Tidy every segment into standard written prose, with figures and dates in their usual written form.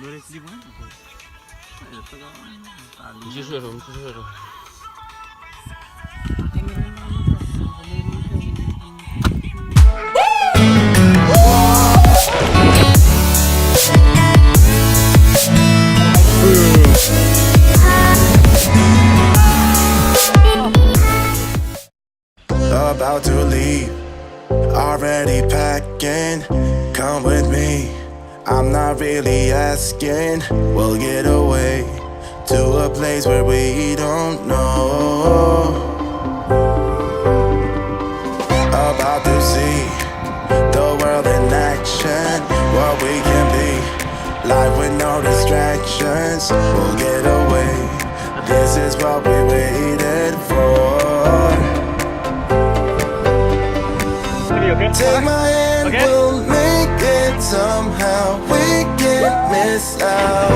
你去睡着，你去睡着。About to leave, already packing. Come with me, I'm not really asking. We'll get away to a place where we don't know. About to see the world in action, what we can be, life with no distractions. We'll get away, this is what we waited for. Take my hand, we'll make it somehow. We can't miss out.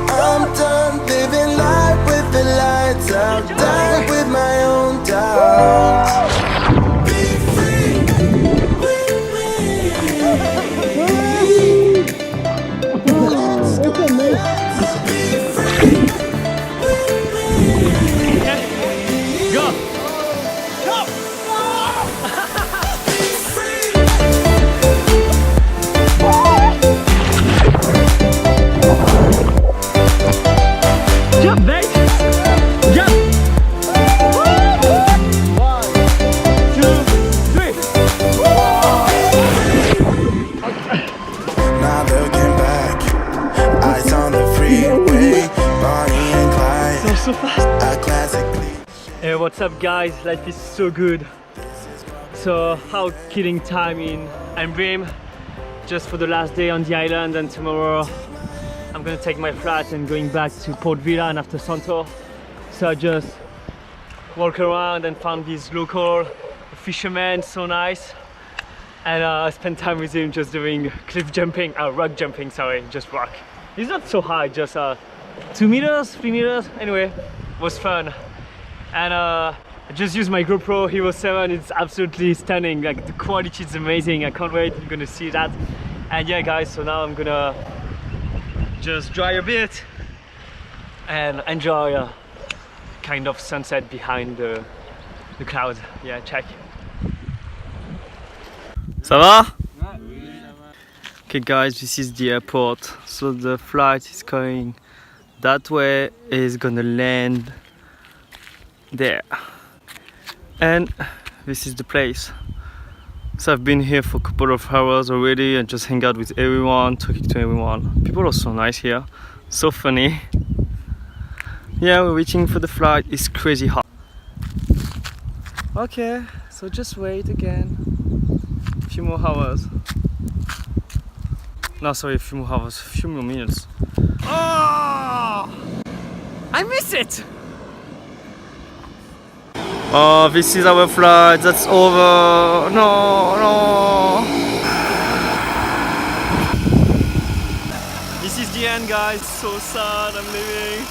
I'm done living life with the lights out, die with my own doubts. Be free with me. Let's go. Be free with me. Go! Jump, mate! Jump! 1, 2, 3. Now looking back, eyes on the freeway, Bonnie and Clyde. So fast. A classic. Hey, what's up, guys? Life is so good. So, how killing time in AMBRYM just for the last day on the island, and tomorrow I'm gonna take my flight and going back to Port Vila and after Santo. So I just walk around and found this local fisherman, so nice. And I spent time with him just doing cliff jumping, rock jumping, sorry, just rock. It's not so high, just 2 meters, 3 meters, anyway, it was fun. And I just used my GoPro Hero 7, it's absolutely stunning, like the quality is amazing, I can't wait, you're gonna see that. And yeah guys, so now I'm gonna just dry a bit and enjoy a kind of sunset behind the clouds. Yeah, check. Ça va? Okay guys, this is the airport. So the flight is going that way, is gonna land there. And this is the place. So I've been here for a couple of hours already and just hang out with everyone, talking to everyone. People are so nice here, so funny. Yeah, we're waiting for the flight, it's crazy hot. Okay, so just wait again. A few more hours. No, sorry, a few more hours, a few more minutes. Oh! I miss it! Oh, this is our flight, that's over. No, no. This is the end, guys. So sad, I'm leaving.